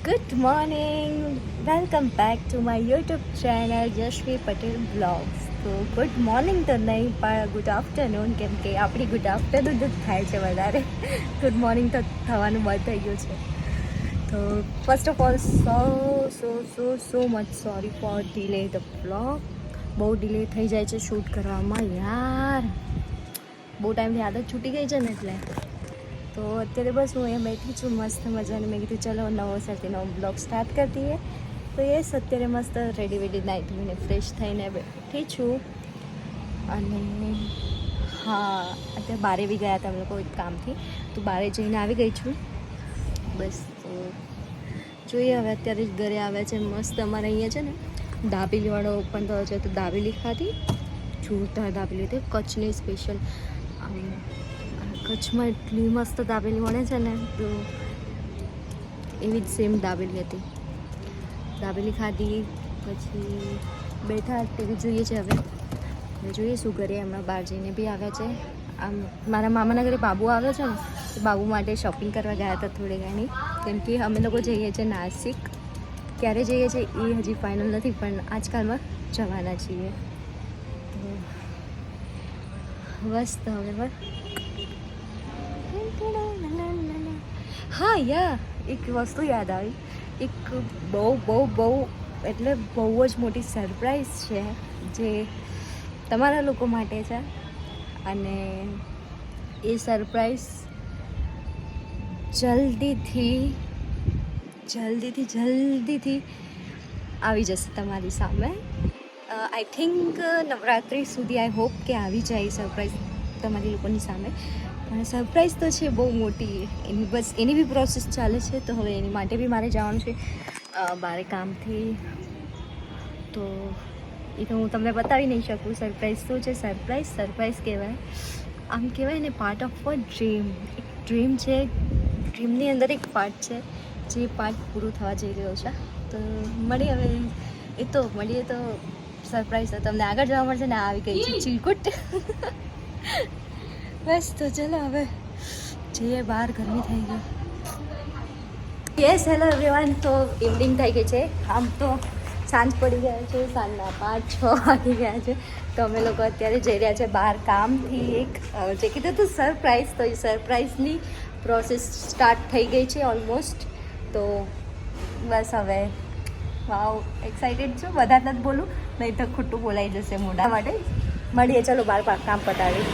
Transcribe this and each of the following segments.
Good morning. Welcome back to my YouTube channel Yashvi Patel Vlogs. તો good morning તો નહીં પણ good afternoon, કેમ કે આપણી ગુડ આફ્ટરનૂન જ થાય છે વધારે. ગુડ મોર્નિંગ તો થવાનું બંધ થઈ ગયું છે. તો first of all so much sorry for delay the vlog. બહુ ડિલે થઈ જાય છે શૂટ કરવામાં યાર. બહુ ટાઈમથી આદત છૂટી ગઈ છે ને એટલે. તો અત્યારે બસ હું અહીંયા બેઠી છું મસ્ત મજાની. મેં કીધું ચલો નવો સાથે નવો બ્લોગ સ્ટાર્ટ કરી દઈએ. તો યસ, અત્યારે મસ્ત રેડી વેડી નાહી ધોઈને ફ્રેશ થઈને બેઠી છું. અને હા, અત્યારે બારે બી ગયા હતા અમે લોકો એક કામથી, તો બારે જઈને આવી ગઈ છું. બસ તો જોઈએ હવે. અત્યારે જ ઘરે આવ્યા છે. મસ્ત અમારે અહીંયા છે ને દાબેલીવાળો ઓપન થયો છે, તો દાબેલી ખાધી. જોરદાર દાબેલી હતી, કચ્છની સ્પેશિયલ. કચ્છમાં એટલી મસ્ત દાબેલી મળે છે ને, તો એવી જ સેમ દાબેલી હતી. દાબેલી ખાધી પછી બેઠા ટીવી જોઈએ છે. હવે જોઈએ શું કરીએ. હમણાં બહાર જઈને બી આવ્યા છે. આમ મારા મામાના ઘરે બાબુ આવ્યો છે ને, તો બાબુ માટે શોપિંગ કરવા ગયા હતા થોડી ઘણી, કેમ કે અમે લોકો જઈએ છીએ નાસિક. ક્યારે જઈએ છીએ એ હજી ફાઇનલ નથી, પણ આજકાલમાં જવાના છીએ. તો બસ તો હવે હા યા એક વસ્તુ યાદ આવી. એક બહુ એટલે બહુ જ મોટી સરપ્રાઈઝ છે જે તમારા લોકો માટે છે. અને એ સરપ્રાઈઝ જલ્દીથી આવી જશે તમારી સામે. આઈ થિંક નવરાત્રિ સુધી આઈ હોપ કે આવી જાય સરપ્રાઈઝ તમારી લોકોની સામે. પણ સરપ્રાઈઝ તો છે બહુ મોટી. એની બી પ્રોસેસ ચાલે છે. તો હવે એની માટે બી મારે જવાનું છે બારે કામથી. તો એ તો હું તમને બતાવી નહીં શકું. સરપ્રાઈઝ શું છે? સરપ્રાઈઝ કહેવાય. આમ કહેવાય ને, પાર્ટ ઓફ અ ડ્રીમ. એક ડ્રીમ છે, ડ્રીમની અંદર એક પાર્ટ છે, જે પાર્ટ પૂરું થવા જઈ રહ્યો છે. તો મળીએ હવે. મળીએ તો સરપ્રાઈઝ તો તમને આગળ જોવા મળશે ને. આવી ગઈ છે ચીલકુટ. બસ તો ચલો હવે જઈએ બહાર. ગરમી થઈ ગઈ. Yes, hello everyone. તો ઇવનિંગ થઈ ગઈ છે. આમ તો સાંજ પડી ગયા છે. સાંજના 5-6 વાગી ગયા છે. તો અમે લોકો અત્યારે જઈ રહ્યા છે બહાર કામથી. એક જે કીધું હતું સરપ્રાઈઝ, તો એ સરપ્રાઈઝની પ્રોસેસ સ્ટાર્ટ થઈ ગઈ છે ઓલમોસ્ટ. તો બસ હવે વાવ એક્સાઇટેડ છું. બધા જ બોલું, નહીં તો ખોટું બોલાઈ જશે મોઢા માટે. મળીએ ચલો બહાર કામ પતાવી.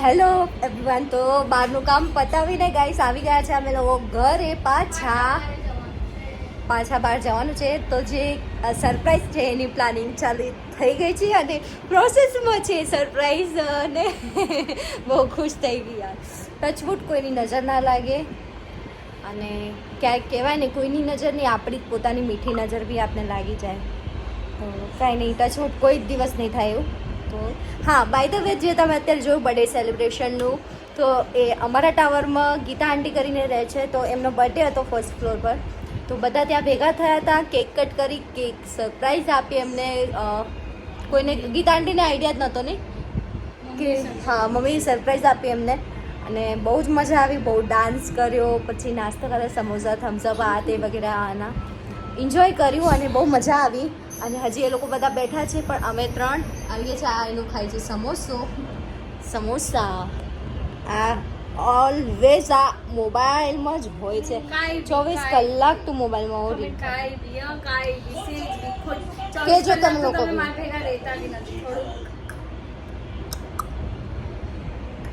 Hello everyone. તો બહારનું કામ પતાવીને ગાઈસ આવી ગયા છે અમે લોકો ઘરે. પાછા બહાર જવાનું છે. તો જે સરપ્રાઈઝ છે એની પ્લાનિંગ ચાલુ થઈ ગઈ છે અને પ્રોસેસમાં છે સરપ્રાઈઝ. અને બહુ ખુશ થઈ ગઈ યાર. ટચવુડ કોઈની નજર ના લાગે. અને ક્યાંક કહેવાય ને, કોઈની નજર નહીં, આપણી પોતાની મીઠી નજર બી આપને લાગી જાય. તો કાંઈ નહીં, ટચવુડ કોઈ જ દિવસ નહીં થાય એવું. તો હા, બાય ધ વે જે તમે અત્યારે જોયું બર્થડે સેલિબ્રેશનનું, તો એ અમારા ટાવરમાં ગીતા આંટી કરીને રહે છે, તો એમનો બર્થડે હતો ફર્સ્ટ ફ્લોર પર. તો બધા ત્યાં ભેગા થયા હતા, કેક કટ કરી, કેક સરપ્રાઈઝ આપી એમને. કોઈને ગીતા આંટીને આઈડિયા જ નહોતો નહીં કે હા, મમ્મીએ સરપ્રાઈઝ આપી એમને. અને બહુ જ મજા આવી, બહુ ડાન્સ કર્યો, પછી નાસ્તો કર્યો, સમોસા, થમ્સઅપ, આ તે વગેરે આના એન્જોય કર્યું અને બહુ મજા આવી. અને હજી એ લોકો બધા બેઠા છે, પણ અમે 3 આવીએ છીએ. આ એનું ખાય છે સમોસા. આ ઓલવેઝ આ મોબાઈલમાં જ હોય છે, 24 કલાક તું મોબાઈલમાં હોય. કે જો તમે લોકો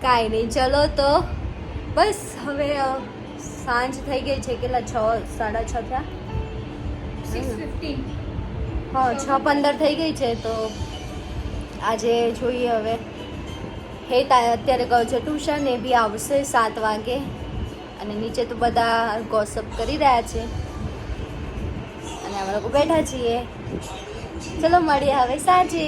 કાંઈ નહીં, ચલો તો બસ હવે સાંજ થઈ ગઈ છે. કેટલા 6, 6:30 થયા? 6:15. હા, 6:15 થઈ ગઈ છે. તો આજે જોઈએ હવે. હેત અત્યારે ગયો છે ટ્યુશન, એ બી આવશે 7 વાગે. અને નીચે તો બધા ગોસપ કરી રહ્યા છે અને અમે લોકો બેઠા છીએ. ચલો મળીએ હવે સાંજે.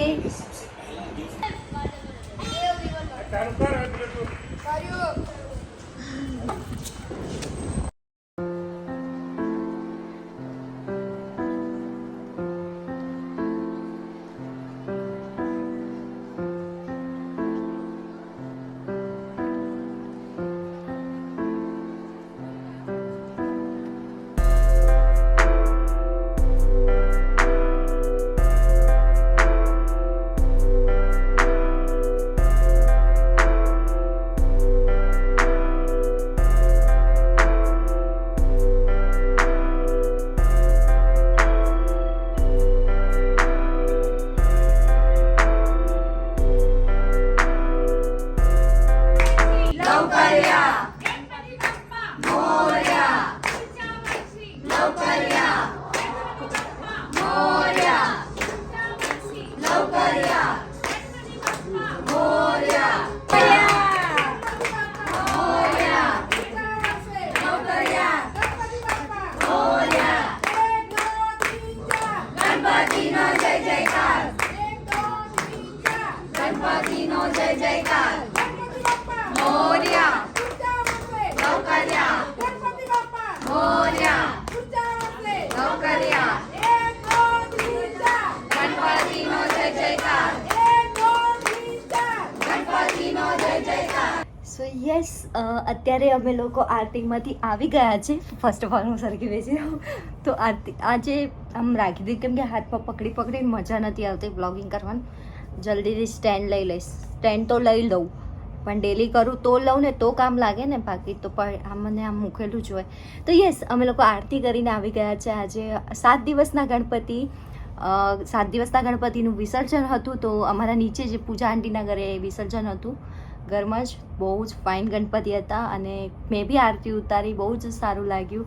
સો યસ, અત્યારે અમે લોકો આરતીમાંથી આવી ગયા છે. ફર્સ્ટ ઓફ ઓલ હું સરખી બેસી રહું તો આરતી આજે આમ રાખી દીધી, કેમ કે હાથમાં પકડી પકડીને મજા નથી આવતી બ્લોગિંગ કરવાની. જલ્દીથી સ્ટેન્ડ લઈ લઈશ. સ્ટેન્ડ તો લઈ લઉં, પણ ડેલી કરું તો લઉં ને તો કામ લાગે ને, બાકી તો પણ આમ મને આમ મૂકેલું જ હોય. તો યસ, અમે લોકો આરતી કરીને આવી ગયા છે. આજે 7 દિવસના ગણપતિ, 7 દિવસના ગણપતિનું વિસર્જન હતું. તો અમારા નીચે જે પૂજા આંટીના ઘરે વિસર્જન હતું, ઘરમાં જ. બહુ જ ફાઇન ગણપતિ હતા અને મેં બી આરતી ઉતારી, બહુ જ સારું લાગ્યું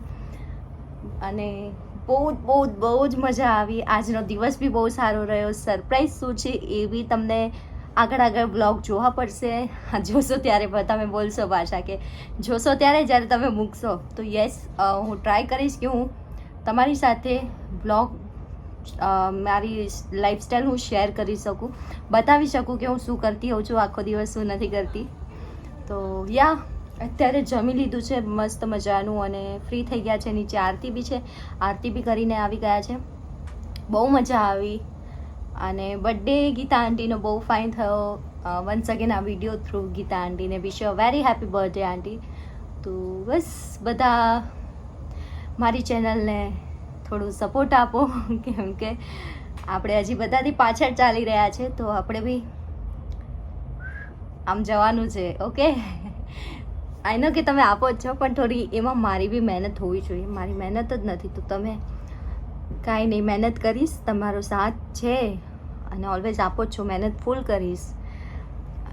અને બહુ જ મજા આવી. આજનો દિવસ બી બહુ સારો રહ્યો. સરપ્રાઈઝ શું છે એ બી તમને આગળ બ્લોગ જોવા પડશે. જોશો ત્યારે તમે બોલશો પાછા કે જોશો ત્યારે જ્યારે તમે મૂકશો. તો યસ, હું ટ્રાય કરીશ કે હું તમારી સાથે બ્લોગ, મારી લાઈફસ્ટાઈલ હું શેર કરી શકું, બતાવી શકું કે હું શું કરતી હોઉં છું આખો દિવસ, શું નથી કરતી. તો યા, અત્યારે જમી લીધું છે મસ્ત મજાનું અને ફ્રી થઈ ગયા છે. નીચે આરતી બી છે, આરતી બી કરીને આવી ગયા છે. બહુ મજા આવી અને બર્થડે ગીતા આંટીનો બહુ ફાઇન થયો. વન્સ અગેન આ વિડીયો થ્રુ ગીતા આંટીને wish you a very happy birthday aunty. તો બસ બધા મારી ચેનલને થોડું સપોર્ટ આપો, કેમ કે આપણે હજી બધાથી પાછળ ચાલી રહ્યા છે. તો આપણે બી આમ જવાનું છે. ઓકે, આઈ નો કે તમે આપો જ છો, પણ થોડી એમાં મારી બી મહેનત હોવી જોઈએ. મારી મહેનત જ નથી, તો તમે કાંઈ નહીં, મહેનત કરીશ, તમારો સાથ છે અને ઓલવેઝ આપો જ છો. મહેનત ફૂલ કરીશ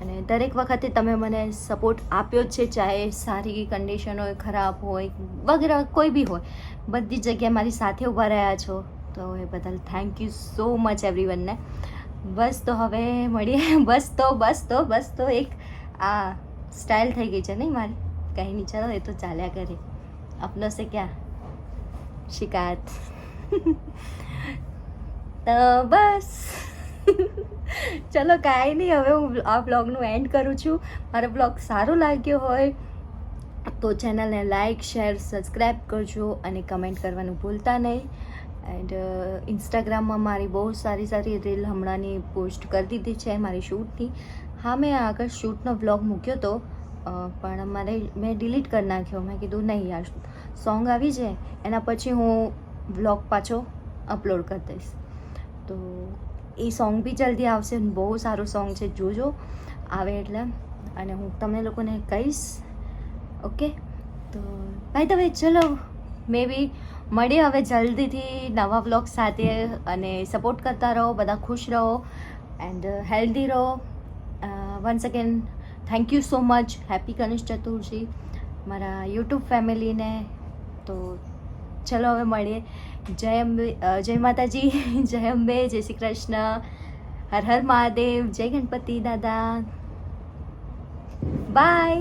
અને દરેક વખતે તમે મને સપોર્ટ આપ્યો જ છે, ચાહે સારી કન્ડિશન હોય, ખરાબ હોય, વગેરે કોઈ બી હોય, બધી જગ્યાએ મારી સાથે ઊભા રહ્યા છો. તો એ બદલ થેન્ક યુ સો મચ એવરીવનને. બસ તો હવે મળીએ. બસ તો એક આ સ્ટાઇલ થઈ ગઈ છે નહીં મારી, કંઈ નહીં, ચાલો એ તો ચાલ્યા કરે, આપનો સે ક્યાં શિકાયત. તો બસ ચલો કાંઈ નહીં, હવે હું આ બ્લોગનું એન્ડ કરું છું. મારો બ્લોગ સારો લાગ્યો હોય તો ચેનલને લાઇક શેર સબસ્ક્રાઈબ કરજો અને કમેન્ટ કરવાનું ભૂલતા નહીં. એન્ડ ઇન્સ્ટાગ્રામમાં મારી બહુ સારી સારી રીલ હમણાંની પોસ્ટ કરી દીધી છે મારી શૂટની. હા, મેં આગળ શૂટનો બ્લોગ મૂક્યો હતો, પણ મેં ડિલીટ કરી નાખ્યો. મેં કીધું નહીં યાર, સોંગ આવી જાય એના પછી હું બ્લોગ પાછો અપલોડ કરી દઈશ. તો એ સોંગ બી જલ્દી આવશે. બહુ સારું સોંગ છે, જોજો આવે એટલે. અને હું તમને લોકોને કહીશ. ઓકે, તો ભાઈ તમે ચલો મે બી મળીએ હવે જલ્દીથી નવા બ્લોગ સાથે. અને સપોર્ટ કરતા રહો, બધા ખુશ રહો એન્ડ હેલ્ધી રહો. Once again thank you so much. Happy Ganesh Chaturthi મારા યુટ્યુબ ફેમિલીને. તો ચલો હવે મળીએ. જય અંબે, જય માતાજી, જય અંબે, જય શ્રી કૃષ્ણ, હર હર મહાદેવ, જય ગણપતિ દાદા, બાય.